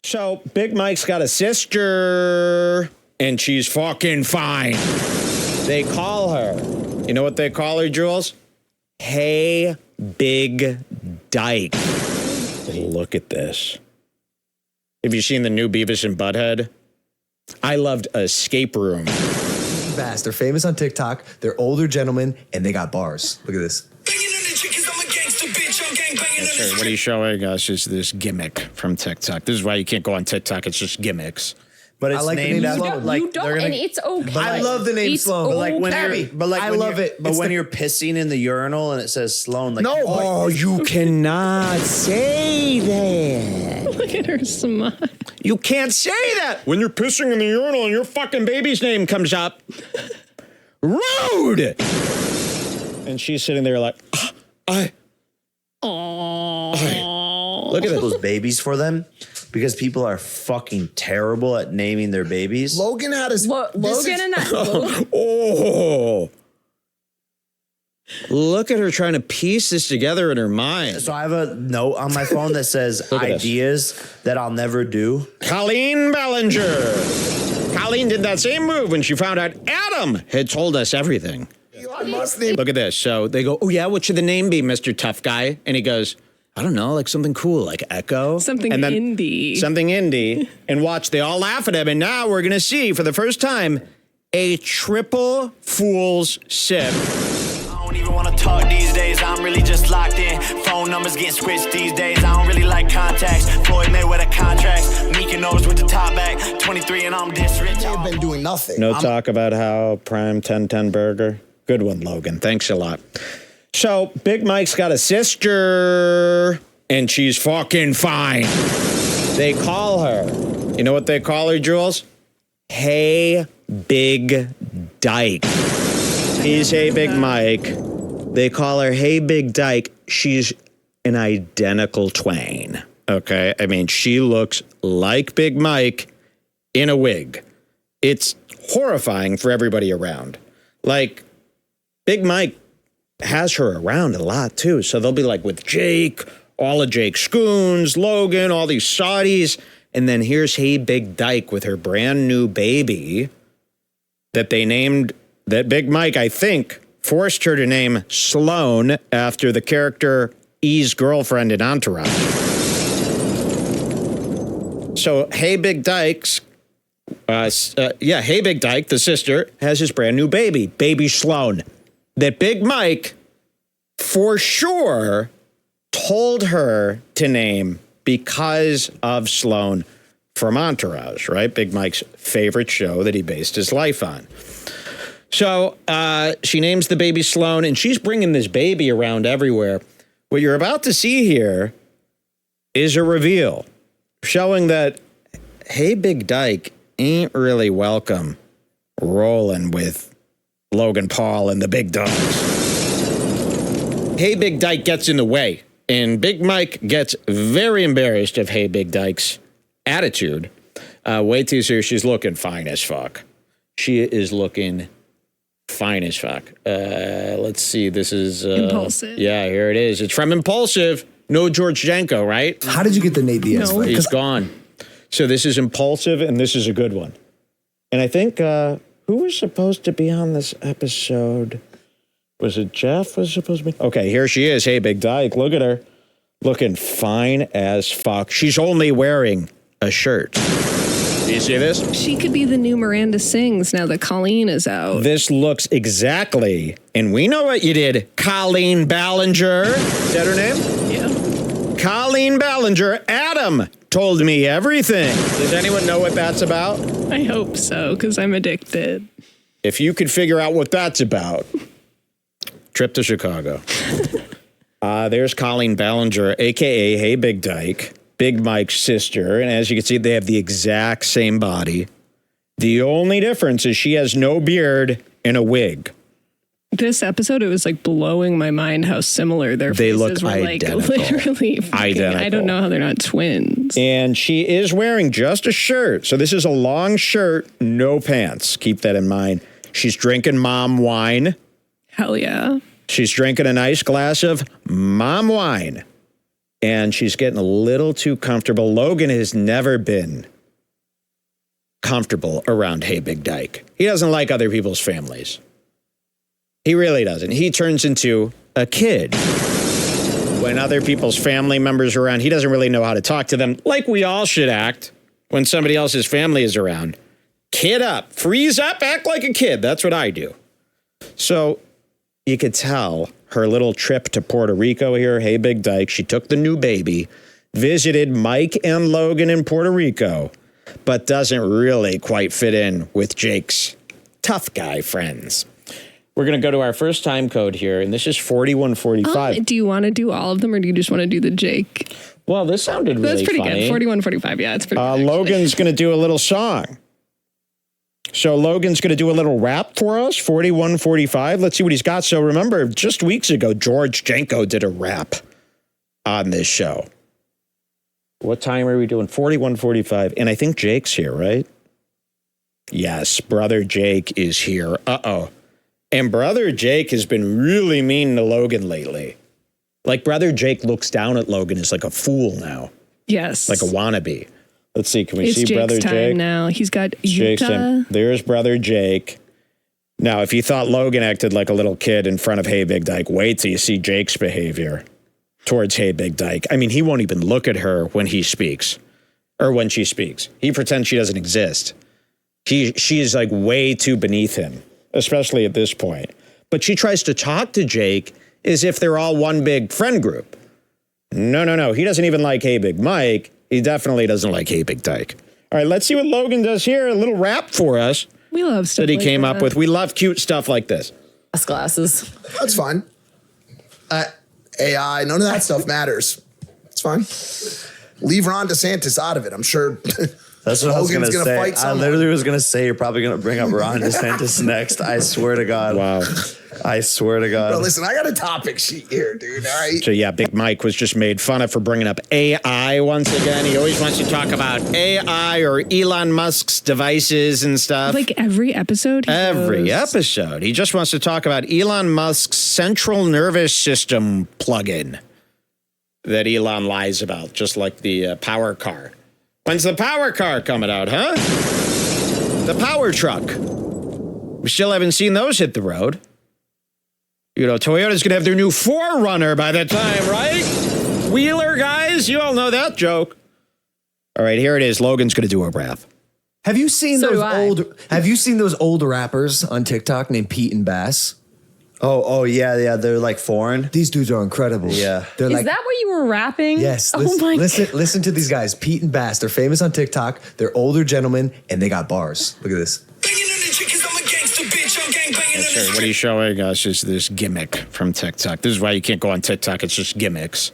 So, Big Mike's got a sister, and she's fucking fine. They call her, you know what they call her, Jules? Hey, Big Dyke. Look at this. Have you seen the new Beavis and Butthead? I loved Escape Room. Fast. They're famous on TikTok. They're older gentlemen, and they got bars. Look at this. What he's showing us is this gimmick from TikTok. This is why you can't go on TikTok. It's just gimmicks. But it's named Sloan. You don't, and it's okay. I love the name Sloan. But like when I love it. But when you're pissing in the urinal and it says Sloan, like no, oh, you cannot say that. Look at her smile. You can't say that when you're pissing in the urinal and your fucking baby's name comes up. Rude. And she's sitting there like, look at those babies for them, because people are fucking terrible at naming their babies. Logan had his Logan and that. Oh. Look at her trying to piece this together in her mind. So I have a note on my phone that says ideas that I'll never do. Colleen Ballinger. Colleen did that same move when she found out Adam had told us everything. Look at this. So they go, oh, yeah, what should the name be, Mr. Tough Guy? And he goes, I don't know, like something cool, like Echo. Something indie. Something indie. And watch, they all laugh at him. And now we're going to see, for the first time, a triple fool's sip. I don't even want to talk these days. I'm really just locked in. Phone numbers getting switched these days. I don't really like contacts. Floyd Mayweather contracts. Mykonos with the top back. 23 and I'm this rich. I've been doing nothing. No talk about how Prime 1010 Burger. Good one, Logan. Thanks a lot. So, Big Mike's got a sister, and she's fucking fine. They call her. You know what they call her, Jules? Hey, Big Dyke. He's Hey, Big Mike. They call her Hey, Big Dyke. She's an identical twain. Okay? I mean, she looks like Big Mike in a wig. It's horrifying for everybody around. Like, Big Mike has her around a lot, too. So they'll be like with Jake, all of Jake's Scoons, Logan, all these Saudis. And then here's Hey Big Dyke with her brand new baby that they named, that Big Mike, I think, forced her to name Sloan after the character E's girlfriend in Entourage. So Hey Big Dyke's, Hey Big Dyke, the sister, has his brand new baby, baby Sloan, that Big Mike, for sure, told her to name because of Sloan from Entourage, right? Big Mike's favorite show that he based his life on. So she names the baby Sloan, and she's bringing this baby around everywhere. What you're about to see here is a reveal showing that Hey Big Dyke ain't really welcome rolling with Logan Paul and the big dogs. Hey Big Dyke gets in the way, and Big Mike gets very embarrassed of Hey Big Dyke's attitude. Wait till you see her. She's looking fine as fuck. She is looking fine as fuck. Let's see. This is Impulsive. Yeah, here it is. It's from Impulsive. No George Janko, right? How did you get the Nate Diaz? No. He's gone. So this is Impulsive, and this is a good one. And I think who was supposed to be on this episode? Was it Jeff was supposed to be? Okay, here she is. Hey, Big Dyke. Look at her. Looking fine as fuck. She's only wearing a shirt. Do you see this? She could be the new Miranda Sings now that Colleen is out. This looks exactly, and we know what you did, Colleen Ballinger. Is that her name? Yeah. Colleen Ballinger. Adam told me everything. Does anyone know what that's about? I hope so, because I'm addicted. If you could figure out what that's about, trip to Chicago. There's Colleen Ballinger, a.k.a. Hey Big Dyke, Big Mike's sister. And as you can see, they have the exact same body. The only difference is she has no beard and a wig. This episode, it was like blowing my mind how similar their faces look were. identical. Like literally Identical. I don't know how they're not twins. And she is wearing just a shirt. So this is a long shirt, no pants. Keep that in mind. She's drinking mom wine. Hell yeah. She's drinking a nice glass of mom wine. and she's getting a little too comfortable. Logan has never been comfortable around Hey Big Dyke. He doesn't like other people's families. He really doesn't. He turns into a kid. When other people's family members are around, he doesn't really know how to talk to them, like we all should act when somebody else's family is around. Kid up, freeze up, act like a kid. That's what I do. So you could tell her little trip to Puerto Rico here, Hey Big Dyke, she took the new baby, visited Mike and Logan in Puerto Rico, but doesn't really quite fit in with Jake's tough guy friends. We're going to go to our first time code here, and this is 4145. Do you want to do all of them, or do you just want to do the Jake? Well, this sounded really That's pretty funny. good. 4145, yeah, it's pretty good. Logan's going to do a little song. So Logan's going to do a little rap for us, 4145. Let's see what he's got. So remember, just weeks ago, George Janko did a rap on this show. What time are we doing? 4145. And I think Jake's here, right? Yes, brother Jake is here. Uh-oh. And brother Jake has been really mean to Logan lately. Like, brother Jake looks down at Logan as like a fool now. Yes. Like a wannabe. Let's see. Can we it's see Jake's brother time Jake? now. He's got Jake's Utah. time. There's brother Jake. Now, if you thought Logan acted like a little kid in front of Hey Big Dyke, wait till you see Jake's behavior towards Hey Big Dyke. I mean, he won't even look at her when he speaks or when she speaks. He pretends she doesn't exist. She is like way too beneath him, especially at this point. But she tries to talk to Jake as if they're all one big friend group. No. He doesn't even like Hey Big Mike. He definitely doesn't like Hey Big Dyke. All right, let's see what Logan does here. A little rap for us. We love stuff that he like came that. up with. We love cute stuff like this. Glasses. That's fine. AI, none of that stuff matters. It's fine. Leave Ron DeSantis out of it. I'm sure. That's what I was Logan's gonna say. fight I someone. literally was gonna say you're probably gonna bring up Ron DeSantis next. I swear to God. Wow. I swear to God. Bro, listen, I got a topic sheet here, dude. All right. So yeah, Big Mike was just made fun of for bringing up AI once again. He always wants to talk about AI or Elon Musk's devices and stuff. Like every episode. Every episode. He just wants to talk about Elon Musk's central nervous system plugin that Elon lies about, just like the power car. When's the power car coming out, huh? The power truck. We still haven't seen those hit the road. You know, Toyota's going to have their new 4Runner by the time, right? Wheeler, guys, you all know that joke. All right, here it is. Logan's going to do a rap. Have you seen So those do I. old? Have you seen those old rappers on TikTok named Pete and Bass? Oh yeah. They're like foreign. These dudes are incredible. Yeah. They're Is like, that what you were rapping? yes. Oh Listen, my listen to these guys, Pete and Bass. They're famous on TikTok. They're older gentlemen, and they got bars. Look at this. Sure, what he's showing us is this gimmick from TikTok. This is why you can't go on TikTok. It's just gimmicks.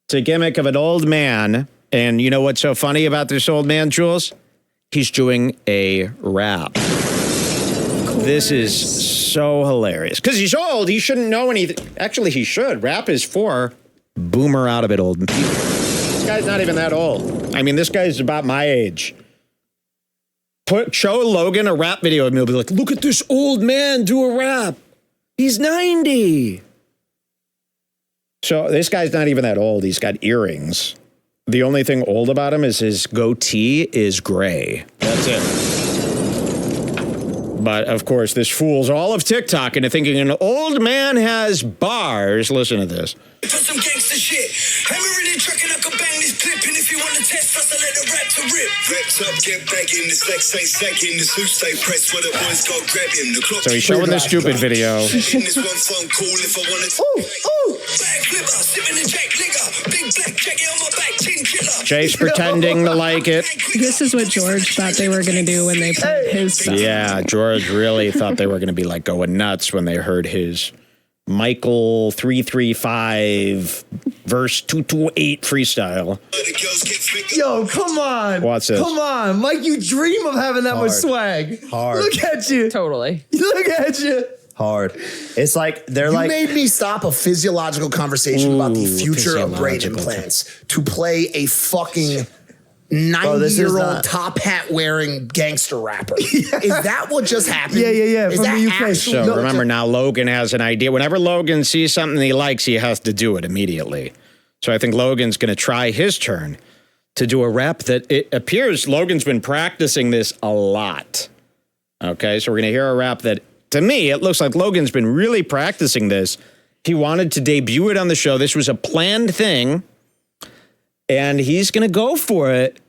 It's a gimmick of an old man. And you know what's so funny about this old man, Jules? He's doing a rap. This is so hilarious. Because he's old. He shouldn't know anything. Actually, he should. Rap is for boomer out of it old people. This guy's not even that old. I mean, this guy's about my age. Show Logan a rap video and he'll be like, look at this old man do a rap. He's 90. So this guy's not even that old. He's got earrings. The only thing old about him is his goatee is gray. That's it. But of course, this fools all of TikTok into thinking an old man has bars. Listen to this. For some gangster shit. I'm really trucking, I can bang this clip. And if you want to test us, I let the rap to rip. Reps up, get back in. This legs ain't second. The suit stay pressed where the boys go grab him. The clock So he's showing this stupid video. in this one phone cool if I want to. Back flipper, sipping the jack liquor. Big black jacket on my back, chin killer. Chase pretending to like it. This is what George thought they were going to do when they played his song. Yeah, George really thought they were going to be like going nuts when they heard his Michael 335 verse 228 freestyle. Yo, come on. Watch this. Come on. Mike, you dream of having that much swag. Hard. Look at you. Totally. Look at you. Hard. It's like they're You like made me stop a physiological conversation about the future of brain physiological. implants to play a fucking this is 90-year-old not- top hat wearing gangster rapper. Is that what just happened? Yeah. Is From that the UK. actually- So No, remember now, Logan has an idea. Whenever Logan sees something he likes, he has to do it immediately. So I think Logan's going to try his turn to do a rap that it appears Logan's been practicing this a lot. Okay, so we're going to hear a rap that, to me, it looks like Logan's been really practicing this. He wanted to debut it on the show. This was a planned thing, and he's going to go for it.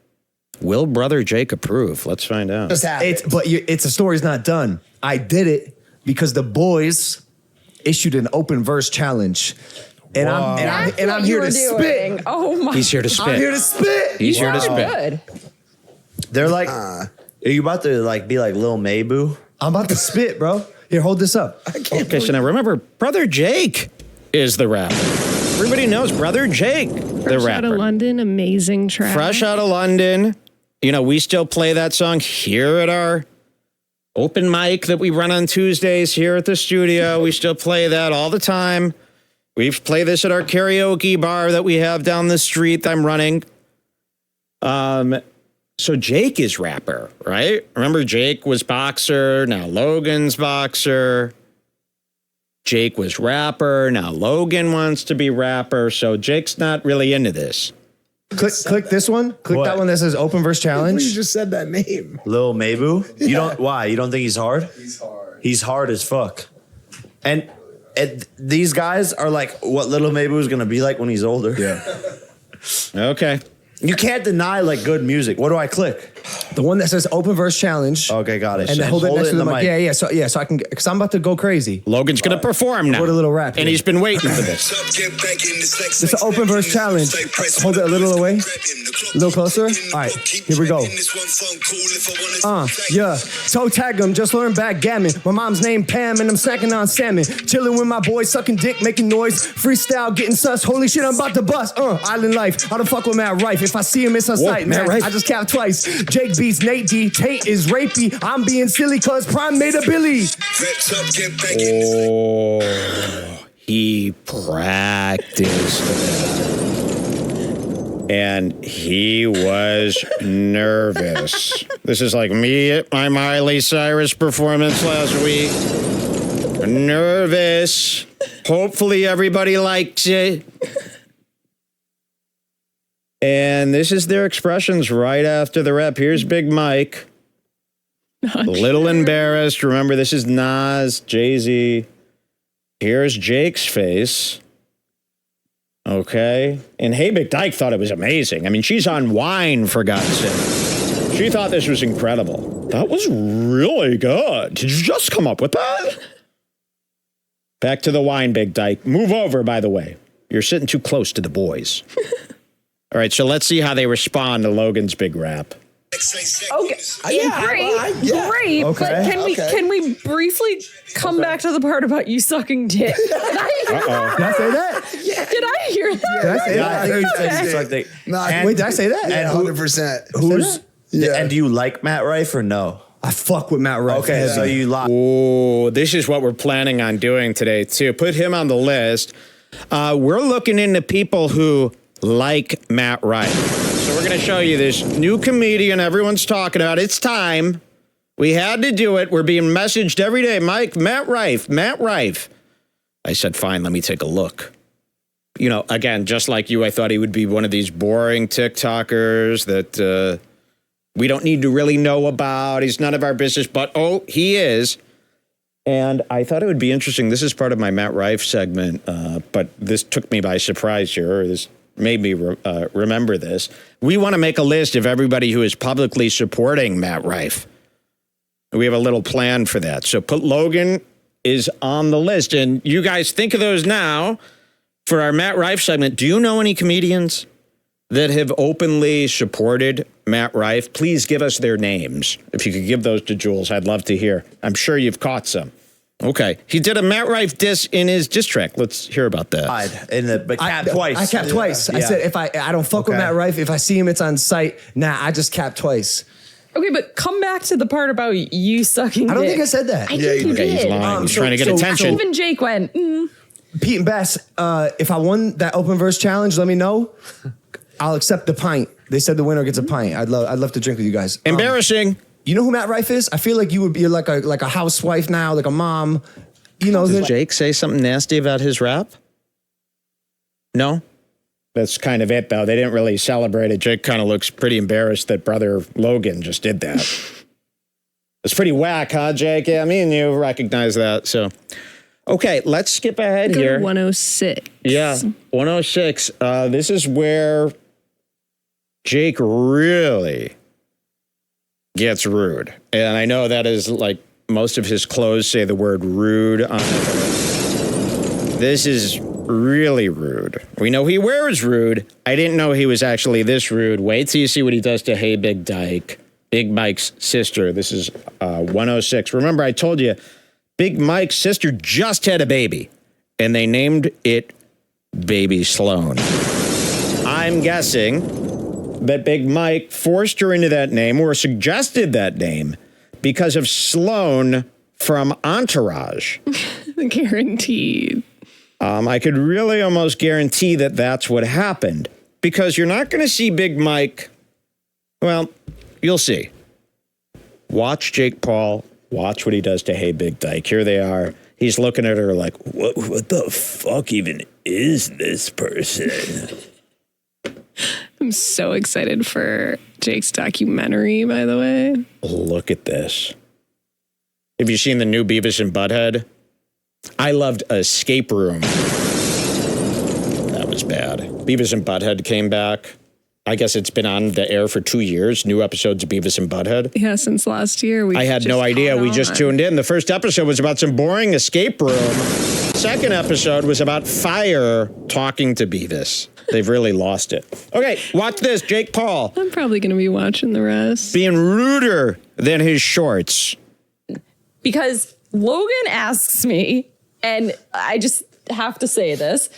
Will Brother Jake approve? Let's find out. It's a story's not done. I did it because the boys issued an open verse challenge. And I'm here to spit. Oh my! He's here to spit. I'm here to spit. He's here to spit. Good. They're like, are you about to like be like Lil Mabu? I'm about to spit, bro. Here, hold this up. Okay, so now remember, Brother Jake is the rapper. Everybody knows Brother Jake, the Fresh out rapper. of London, amazing track. Fresh out of London. You know, we still play that song here at our open mic that we run on Tuesdays here at the studio. We still play that all the time. We've played this at our karaoke bar that we have down the street that I'm running. So Jake is rapper, right? Remember, Jake was boxer, now Logan's boxer. Jake was rapper, now Logan wants to be rapper. So Jake's not really into this. Click this one. Click What? that one that says open verse challenge. You just said that name. Lil Mabu? You don't? Why? You don't think he's hard? He's hard. He's hard as fuck. And these guys are like what Little Mabu is gonna be like when he's older. Yeah. Okay. You can't deny like good music. What do I click? The one that says open verse challenge. Okay, got it. And then hold it next to in the mic. Yeah. So I can, because I'm about to go crazy. Logan's going to perform now. What a little rap. And he's been waiting for this. It's an open verse challenge. Hold it a little away. A little closer. All right, here we go. Yeah. Toe tag 'em, just learn backgammon. My mom's name Pam and I'm snacking on salmon. Chilling with my boys, sucking dick, making noise. Freestyle, getting sus. Holy shit, I'm about to bust. Island life. I don't fuck with Matt Rife. If I see him, it's on sight, Matt man. Rife. I just cap twice. Jake beats Nate D. Tate is rapey. I'm being silly cause Prime made a Billy. Oh, he practiced that. And he was nervous. This is like me at my Miley Cyrus performance last week. Nervous. Hopefully everybody likes it. And this is their expressions right after the rep. Here's Big Mike. A little embarrassed. Remember, this is Nas, Jay-Z. Here's Jake's face. Okay. And Hey Big Dyke thought it was amazing. I mean, she's on wine, for God's sake. She thought this was incredible. That was really good. Did you just come up with that? Back to the wine, Big Dyke. Move over, by the way. You're sitting too close to the boys. All right, so let's see how they respond to Logan's big rap. Okay. Great. Okay. But can we briefly come back to the part about you sucking dick? Did I say that? Did I hear that? Did I say Yeah, I think you said Okay. you suck dick. Wait, did I say that? Yeah, 100%. Who's? Yeah. And do you like Matt Rife or no? I fuck with Matt Rife. Okay, so you like. Oh, this is what we're planning on doing today, too. Put him on the list. We're looking into people who like Matt Rife. So we're going to show you this new comedian everyone's talking about. It's time. We had to do it. We're being messaged every day. Mike, Matt Rife. I said, fine, let me take a look. You know, again, just like you, I thought he would be one of these boring TikTokers that we don't need to really know about. He's none of our business, but he is. And I thought it would be interesting. This is part of my Matt Rife segment, but this took me by surprise here. This made me remember this. We want to make a list of everybody who is publicly supporting Matt Rife. We have a little plan for that. So put Logan is on the list. And you guys think of those now for our Matt Rife segment. Do you know any comedians that have openly supported Matt Rife? Please give us their names. If you could give those to Jules, I'd love to hear. I'm sure you've caught some. Okay. He did a Matt Rife diss in his diss track. Let's hear about that. But cap twice. I capped twice. I said if I don't fuck with Matt Rife. If I see him, it's on site. Nah, I just capped twice. Okay, but come back to the part about you sucking I don't dick. think I said that. I think you Okay, he's did. lying. He's trying to get attention. Even Jake went, Pete and Bass, if I won that open verse challenge, let me know. I'll accept the pint. They said the winner gets a pint. I'd love to drink with you guys. Embarrassing. You know who Matt Rife is? I feel like you would be like a housewife now, like a mom. You know, Did Jake say something nasty about his rap? No? That's kind of it, though. They didn't really celebrate it. Jake kind of looks pretty embarrassed that brother Logan just did that. It's pretty whack, huh, Jake? Yeah, me and you recognize that. So, okay, let's skip ahead Go here. to 106. Yeah, 106. This is where Jake really gets rude. And I know that is like most of his clothes say the word rude on it. This is really rude. We know he wears rude. I didn't know he was actually this rude. Wait till you see what he does to Hey Big Dyke, Big Mike's sister. This is 106. Remember, I told you, Big Mike's sister just had a baby, and they named it Baby Sloan. I'm guessing that Big Mike forced her into that name or suggested that name because of Sloan from Entourage. Guaranteed. I could really almost guarantee that that's what happened, because you're not going to see Big Mike. Well, you'll see. Watch Jake Paul. Watch what he does to Hey Big Dyke. Here they are. He's looking at her like, what the fuck even is this person? I'm so excited for Jake's documentary, by the way. Look at this. Have you seen the new Beavis and Butthead? I loved Escape Room. That was bad. Beavis and Butthead came back. I guess it's been on the air for 2 years. New episodes of Beavis and Butthead. Yeah, since last year. I had no idea. We just tuned in. The first episode was about some boring escape room. Second episode was about fire talking to Beavis. They've really lost it. Okay, watch this. Jake Paul. I'm probably going to be watching the rest. Being ruder than his shorts. Because Logan asks me, and I just have to say this.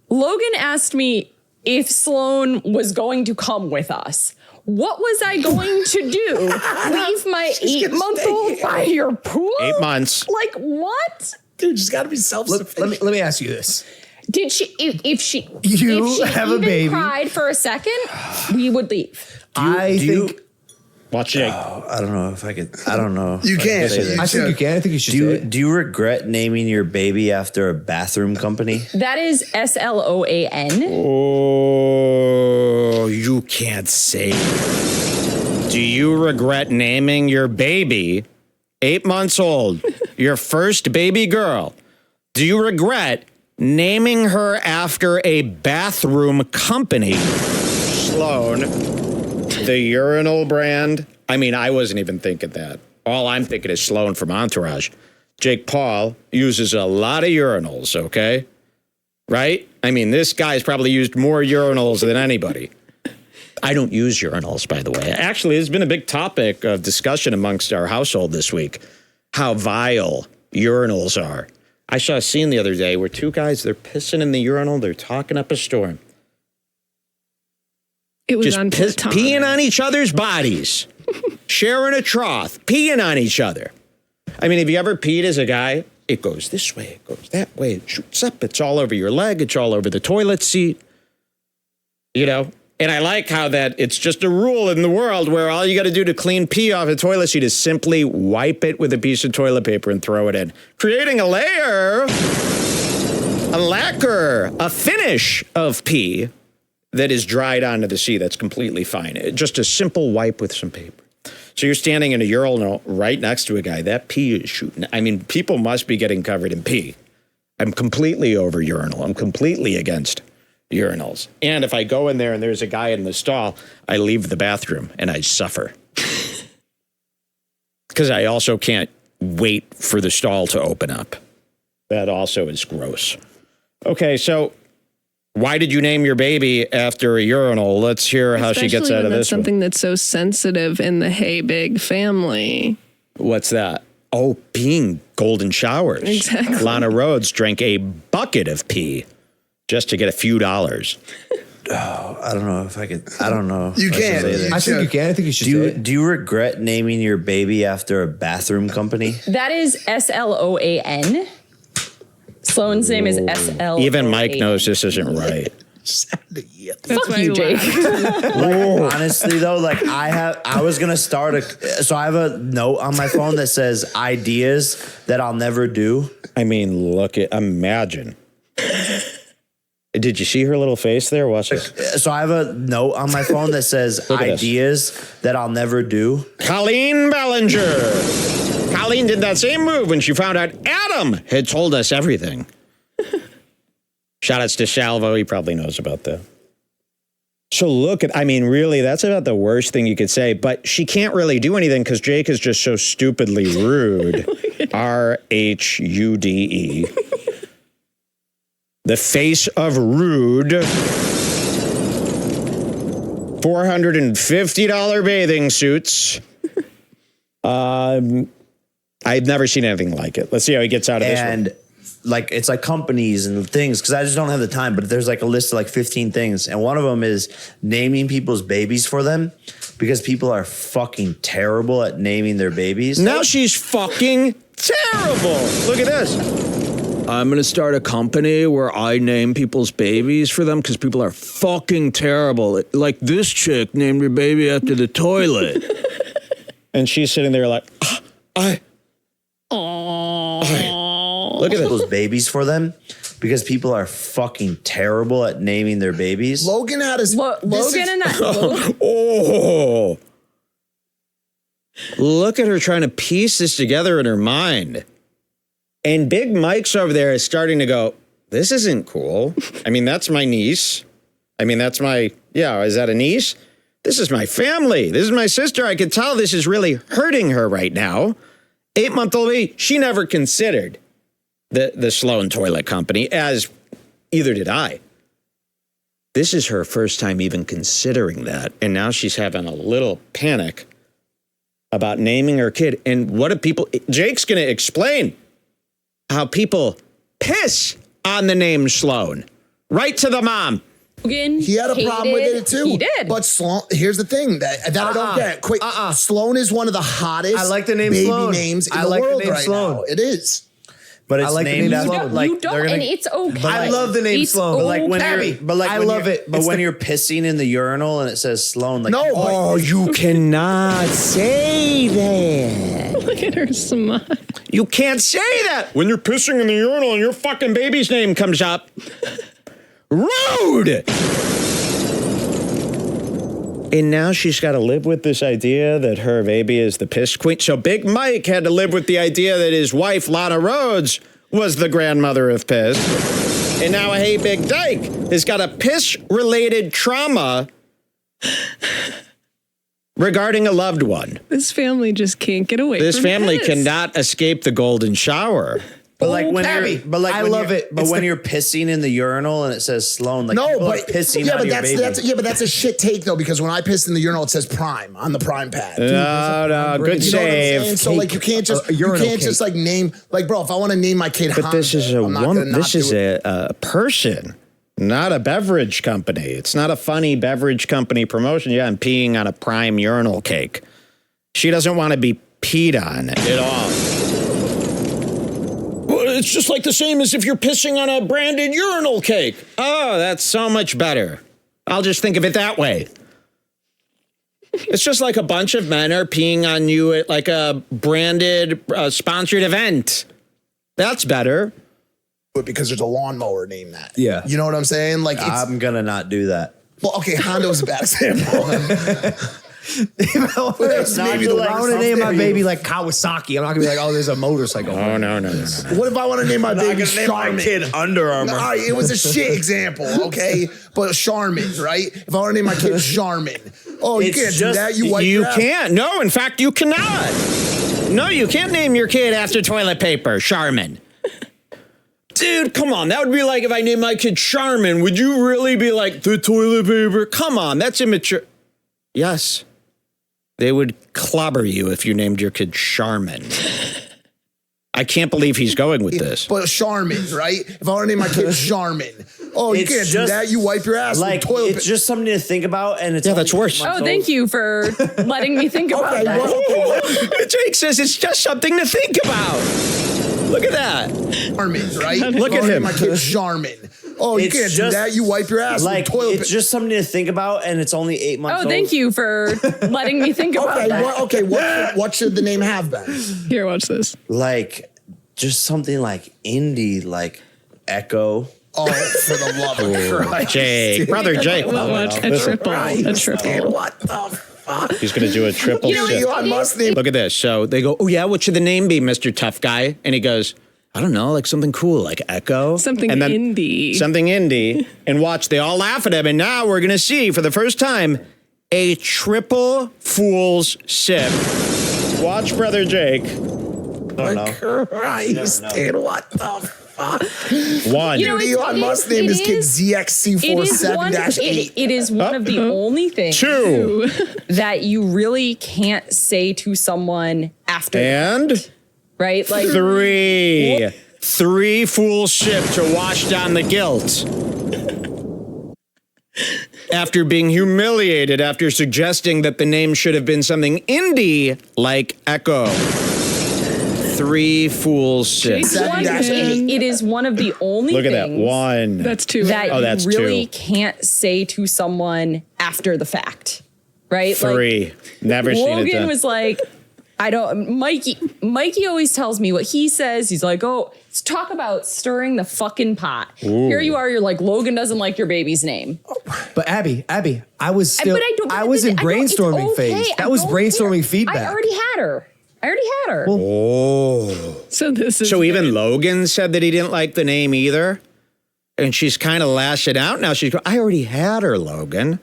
Logan asked me if Sloan was going to come with us. What was I going to do? Leave my 8-month-old by your pool? 8 months. Like, what? Dude, just got to be self-sufficient. Let me ask you this. Did she, if she have a even baby. cried for a second, we would leave. I think Watch Jake. I don't know if I could. I don't know. You can. I think you can. I think you should say it. Do you regret naming your baby after a bathroom company? That is SLOAN. Oh, you can't say. Do you regret naming your baby, 8 months old, your first baby girl? Do you regret naming her after a bathroom company? Sloan, the Urinal brand. I mean, I wasn't even thinking that. All I'm thinking is Sloan from Entourage. Jake Paul uses a lot of urinals, okay? Right? I mean, this guy's probably used more urinals than anybody. I don't use urinals, by the way. Actually, it's been a big topic of discussion amongst our household this week, how vile urinals are. I saw a scene the other day where two guys, they're pissing in the urinal, they're talking up a storm. It was Just unplatonic. peeing on each other's bodies, sharing a trough, peeing on each other. I mean, have you ever peed as a guy? It goes this way, it goes that way, it shoots up, it's all over your leg, it's all over the toilet seat. You know? And I like how that it's just a rule in the world where all you got to do to clean pee off a toilet seat is simply wipe it with a piece of toilet paper and throw it in, creating a layer, a lacquer, a finish of pee that is dried onto the seat. That's completely fine. Just a simple wipe with some paper. So you're standing in a urinal right next to a guy. That pee is shooting. I mean, people must be getting covered in pee. I'm completely over urinal. I'm completely against urinals. And if I go in there and there's a guy in the stall, I leave the bathroom and I suffer. Because I also can't wait for the stall to open up. That also is gross. Okay, so why did you name your baby after a urinal? Let's hear how she gets out of this something one. that's so sensitive in the Hey Big family. What's that? Oh, peeing, golden showers. Exactly. Lana Rhoades drank a bucket of pee just to get a few dollars. I don't know if I could. I don't know. You can. I think you can. I think you should say it. Do you regret naming your baby after a bathroom company? That is SLOAN. Sloan's name is SLOAN. Even Mike knows this isn't right. That's Fuck you, Jake. Honestly, though, like I was gonna start so I have a note on my phone that says ideas that I'll never do. I mean, look at, imagine. Did you see her little face there? Watch it. So I have a note on my phone that says ideas that I'll never do. Colleen Ballinger. Colleen did that same move when she found out Adam had told us everything. Shoutouts to Salvo. He probably knows about that. So look at, I mean, really, that's about the worst thing you could say, but she can't really do anything because Jake is just so stupidly rude. RHUDE. The face of rude. $450 bathing suits. I've never seen anything like it. Let's see how he gets out of this one. And like, it's like companies and things, because I just don't have the time, but there's like a list of like 15 things. And one of them is naming people's babies for them, because people are fucking terrible at naming their babies. Now she's fucking terrible. Look at this. I'm going to start a company where I name people's babies for them because people are fucking terrible. Like this chick named her baby after the toilet. And she's sitting there like, look at those babies for them, because people are fucking terrible at naming their babies. Logan had his Logan and that. Oh. Look at her trying to piece this together in her mind. And Big Mike's over there is starting to go, this isn't cool. I mean, that's my niece. I mean, that's my, yeah, is that a niece? This is my family. This is my sister. I could tell this is really hurting her right now. 8-month-old me, she never considered the Sloan Toilet Company, as either did I. This is her first time even considering that. And now she's having a little panic about naming her kid. And what do people, Jake's going to explain how people piss on the name Sloan. Right to the mom. He had a problem with it too. He did. But Sloan, here's the thing that I don't get. Quick, Sloan is one of the hottest I like the name baby Sloan. names in I the like the world name right Sloan. now. It is. But it's like the named name after, Sloan. like, You don't, they're gonna, and it's okay. I love the name It's Sloan. But like when okay. you're, but like I when love you're, it. But It's when the- you're pissing in the urinal and it says Sloan, like, No, Oh, you cannot say that. Look at her smile. You can't say that when you're pissing in the urinal and your fucking baby's name comes up. Rude! And now she's got to live with this idea that her baby is the piss queen. So Big Mike had to live with the idea that his wife, Lana Rhodes, was the grandmother of piss. And now Hey Big Dyke has got a piss-related trauma regarding a loved one. This family just can't get away This from family piss. cannot escape the golden shower. but like when Tabby, you're, but like I when love you're, it. But It's when the- you're pissing in the urinal and it says Sloan, like, no, people but are pissing yeah, on but your baby. that's a shit take though, because when I pissed in the urinal, it says Prime on the Prime pad. No, You know good what I'm save. saying? So like you can't just urinal just like name, like, bro, if I want to name my kid But this is a Honda, I'm not woman. gonna not This is do it. a person, not a beverage company. It's not a funny beverage company promotion. Yeah, I'm peeing on a Prime urinal cake. She doesn't want to be peed on at all. Well, it's just like the same as if you're pissing on a branded urinal cake. Oh, that's so much better. I'll just think of it that way. It's just like a bunch of men are peeing on you at like a branded sponsored event. That's better. It because there's a lawnmower named that. Yeah. You know what I'm saying? Like it's I'm gonna not do that. well, okay, Honda was a bad example. If I want to name my baby like Kawasaki, I'm not gonna be like, oh, there's a motorcycle. Oh, no. What if I want to name my baby gonna name my Charmin? kid Under Armour. No, all right, it was a shit example, okay? But Charmin, right? If I want to name my kid Charmin, oh, you It's can't do just- that. You wipe You your ass. can't. No, in fact, you cannot. No, you can't name your kid after toilet paper, Charmin. Dude, come on. That would be like if I named my kid Charmin. Would you really be like, the toilet paper? Come on, that's immature. Yes. They would clobber you if you named your kid Charmin. I can't believe he's going with this. But Charmin, right? If I want to name my kid Charmin, oh, you It's can't do just- that. You wipe your ass Like, with toilet it's paper. just something to think about, and it's Yeah, that's only worse. 8 months Oh, thank old. you for letting me think about Okay, that. well, Jake says it's just something to think about. Look at that. Charmin, right? Look If I at wanna name him. my kid Charmin. Oh, you It's can't do just- that. You wipe your ass Like, with toilet it's paper. just something to think about, and it's only 8 months Oh, old. thank you for letting me think about Okay, that. what should the name have been? Here, watch this. Like, just something like indie, like Echo. Oh, for the love of Christ. Jake, brother Jake. Watch a triple. A triple. What the fuck? He's going to do a triple shift. Elon Musk name. Look at this. So they go, oh, yeah, what should the name be, Mr. Tough Guy? And he goes, I don't know, like something cool, like Echo. Something and then indie. Something indie. And watch, they all laugh at him. And now we're going to see, for the first time, a triple fool's sip. Watch brother Jake. Christ, dude, what the fuck? One. You know, Elon Musk named his kid ZXC47-8. It is one of the only things Two. that you really can't say to someone after And that, right? Like three. Three fool ship to wash down the guilt. After being humiliated after suggesting that the name should have been something indie like Echo. Three fool ship. 7-8. it is one of the only Look at that. things One. That's two. that Oh, that's you really two. can't say to someone after the fact, right? Three. Never seen it Logan done. was like, Mikey always tells me what he says. He's like, oh, let's talk about stirring the fucking pot. Here you are, you're like, Logan doesn't like your baby's name. But Abby, I was still, But I was in I don't- it's brainstorming okay. phase. I That was don't brainstorming care. feedback. I already had her. So this is So even Logan said that he didn't like the name either. And she's kind of lashing out now. She's going, I already had her, Logan.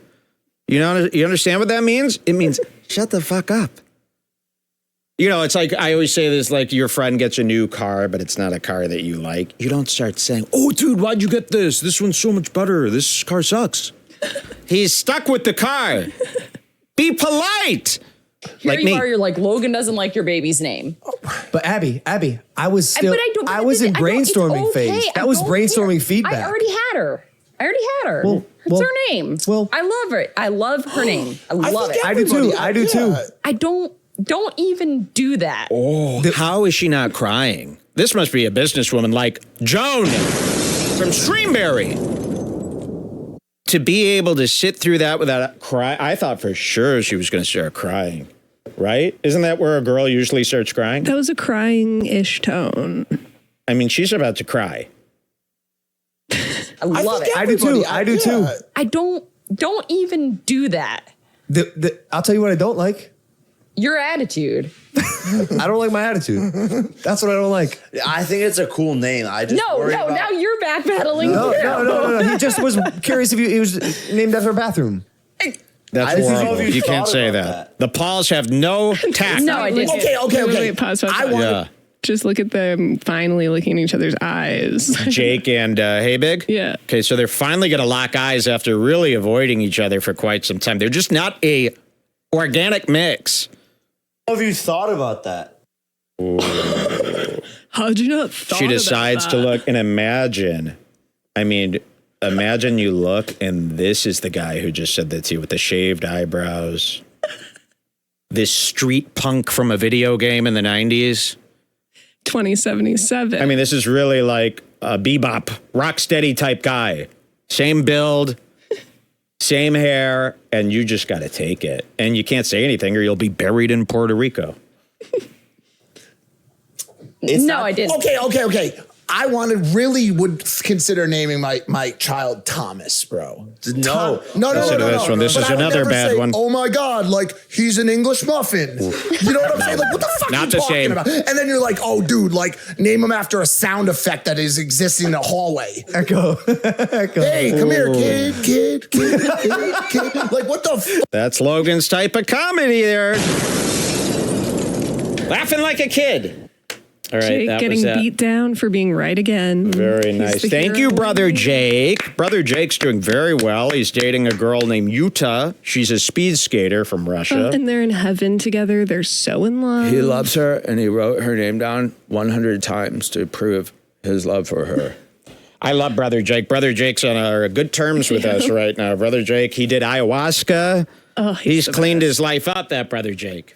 You understand what that means? It means shut the fuck up. You know, it's like I always say this, like your friend gets a new car, but it's not a car that you like. You don't start saying, oh, dude, why'd you get this? This one's so much better. This car sucks. He's stuck with the car. Be polite. Here Like you me. are, you're like, Logan doesn't like your baby's name. But Abby, I was still, But I was in brainstorming it's okay. phase. I That was don't brainstorming care. feedback. I already had her. Well, It's her name. well- I love her. I love her name. I love it. I do too. I do too. I don't even do that. Oh, how is she not crying? This must be a businesswoman like Joan from Streamberry. To be able to sit through that without a cry, I thought for sure she was going to start crying, right? Isn't that where a girl usually starts crying? That was a crying-ish tone. I mean, she's about to cry. I love it. I do too. I do too. I don't even do that. I'll tell you what I don't like. Your attitude. I don't like my attitude. That's what I don't like. I think it's a cool name. I just No, worry about now you're backpedaling. No. He just was curious if he was named after a bathroom. That's I just don't know horrible. if you You can't thought say about that. The Pauls have no tact. No, I didn't. Okay. Wait, pause. I want Yeah. Just look at them finally looking in each other's eyes. Jake and Hey Big? Yeah. Okay, so they're finally going to lock eyes after really avoiding each other for quite some time. They're just not a organic mix. How have you thought about that? How'd you not thought She decides about to that? look and imagine. I mean, imagine you look and this is the guy who just said that to you with the shaved eyebrows. This street punk from a video game in the 90s. 2077. I mean, this is really like a bebop, rocksteady type guy. Same build, same hair, and you just got to take it. And you can't say anything or you'll be buried in Puerto Rico. I didn't. Okay. I would consider naming my child Thomas, bro. No. No. Listen to this one. This But is I would another never bad say, one. Oh my God, like he's an English muffin. You know what I'm saying? Like, what the fuck Not are you the talking same. about? And then you're like, oh, dude, like name him after a sound effect that is existing in a hallway. Echo. Hey, come here, kid. Like, what the fuck? That's Logan's type of comedy there. Laughing like a kid. All right, Jake that getting was that. beat down for being right again. Very He's nice. the Thank hero. you, Brother Jake. Brother Jake's doing very well. He's dating a girl named Yuta. She's a speed skater from Russia. And they're in heaven together. They're so in love. He loves her, and he wrote her name down 100 times to prove his love for her. I love Brother Jake. Brother Jake's on good terms with us right now. Brother Jake, he did ayahuasca. Oh, He's the cleaned best. his life up, that Brother Jake.